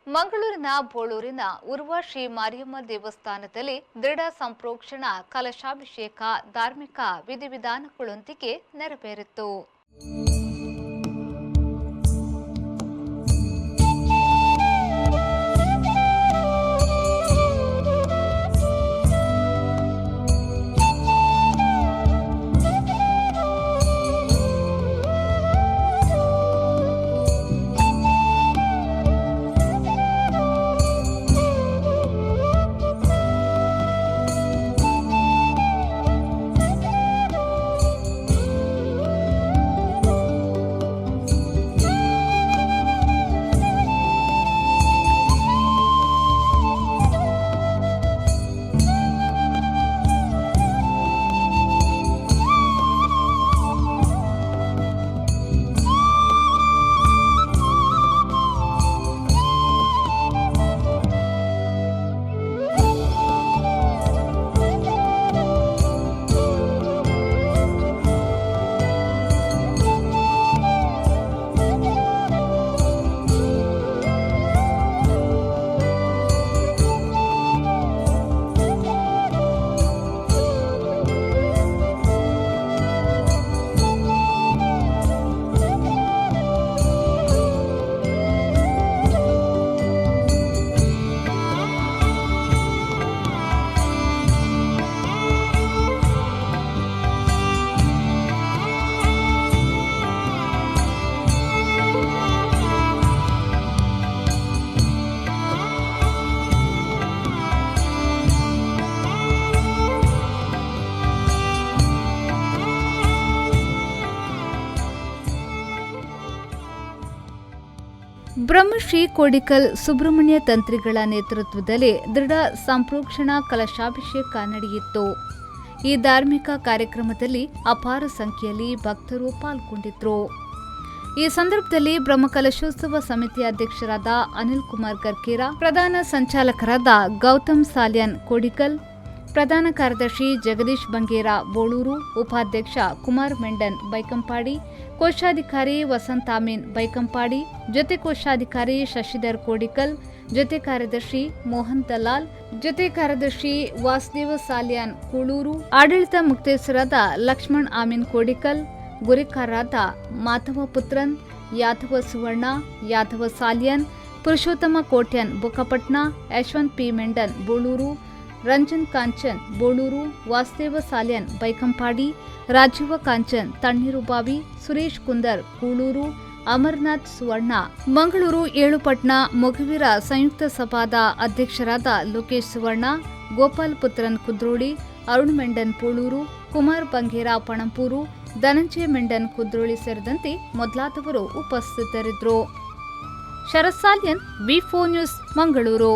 ಮಂಗಳೂರಿನ ಬೋಳೂರಿನ ಉರ್ವ ಶ್ರೀ ಮಾರಿಯಮ್ಮ ದೇವಸ್ಥಾನದಲ್ಲಿ ದೃಢ ಸಂಪ್ರೋಕ್ಷಣ ಕಲಶಾಭಿಷೇಕ ಧಾರ್ಮಿಕ ವಿಧಿವಿಧಾನಗಳೊಂದಿಗೆ ನೆರವೇರಿತು. ಬ್ರಹ್ಮಶ್ರೀ ಕೋಡಿಕಲ್ ಸುಬ್ರಹ್ಮಣ್ಯ ತಂತ್ರಿಗಳ ನೇತೃತ್ವದಲ್ಲಿ ದೃಢ ಸಂಪ್ರೋಕ್ಷಣ ಕಲಶಾಭಿಷೇಕ ನಡೆಯಿತು. ಈ ಧಾರ್ಮಿಕ ಕಾರ್ಯಕ್ರಮದಲ್ಲಿ ಅಪಾರ ಸಂಖ್ಯೆಯಲ್ಲಿ ಭಕ್ತರು ಪಾಲ್ಗೊಂಡಿದ್ದರು. ಈ ಸಂದರ್ಭದಲ್ಲಿ ಬ್ರಹ್ಮಕಲಶೋತ್ಸವ ಸಮಿತಿ ಅಧ್ಯಕ್ಷರಾದ ಅನಿಲ್ ಕುಮಾರ್ ಗರ್ಕೇರ, ಪ್ರಧಾನ ಸಂಚಾಲಕರಾದ ಗೌತಮ್ ಸಾಲ್ಯಾನ್ ಕೋಡಿಕಲ್, ಪ್ರಧಾನ ಕಾರ್ಯದರ್ಶಿ ಜಗದೀಶ್ ಬಂಗೇರ ಬೋಳೂರು, ಉಪಾಧ್ಯಕ್ಷ ಕುಮಾರ್ ಮೆಂಡನ್ ಬೈಕಂಪಾಡಿ, ಕೋಶಾಧಿಕಾರಿ ವಸಂತ್ ಆಮೀನ್ ಬೈಕಂಪಾಡಿ, ಜೊತೆ ಕೋಶಾಧಿಕಾರಿ ಶಶಿಧರ್ ಕೋಡಿಕಲ್, ಜೊತೆ ಕಾರ್ಯದರ್ಶಿ ಮೋಹನ್ ದಲಾಲ್, ಜೊತೆ ಕಾರ್ಯದರ್ಶಿ ವಾಸುದೇವ ಸಾಲ್ಯಾನ್ ಕೂಳೂರು, ಆಡಳಿತ ಮುಕ್ತೇಸರಾದ ಲಕ್ಷ್ಮಣ್ ಆಮೀನ್ ಕೋಡಿಕಲ್, ಗುರಿಕಾರರಾದ ಮಾಧವ ಪುತ್ರನ್, ಯಾದವ ಸುವರ್ಣ, ಯಾದವ ಸಾಲ್ಯಾನ್, ಪುರುಷೋತ್ತಮ ಕೋಟ್ಯನ್ ಬುಕ್ಕಪಟ್ನ, ಯಶವಂತ್ ಪಿ ಮೆಂಡನ್ ಬೋಳೂರು, ರಂಜನ್ ಕಾಂಚನ್ ಬೋಳೂರು, ವಾಸುದೇವ ಸಾಲ್ಯಾನ್ ಬೈಕಂಪಾಡಿ, ರಾಜೀವ ಕಾಂಚನ್ ತಣ್ಣೀರುಬಾವಿ, ಸುರೇಶ್ ಕುಂದರ್ ಕೂಳೂರು, ಅಮರನಾಥ್ ಸುವರ್ಣ ಮಂಗಳೂರು, ಏಳುಪಟ್ನ ಮೊಗವೀರ ಸಂಯುಕ್ತ ಸಭಾದ ಅಧ್ಯಕ್ಷರಾದ ಲೋಕೇಶ್ ಸುವರ್ಣ, ಗೋಪಾಲ್ ಪುತ್ರನ್ ಕುದ್ರೋಳಿ, ಅರುಣ್ ಮೆಂಡನ್ ಪೋಳೂರು, ಕುಮಾರ್ ಬಂಗೇರ ಪಣಂಪೂರು, ಧನಂಜಯ ಮೆಂಡನ್ ಕುದ್ರೋಳಿ ಸೇರಿದಂತೆ ಮೊದಲಾದವರು ಉಪಸ್ಥಿತರಿದ್ದರು. ಶರತ್ ಸಾಲ್ಯನ್, ವಿ4 ನ್ಯೂಸ್, ಮಂಗಳೂರು.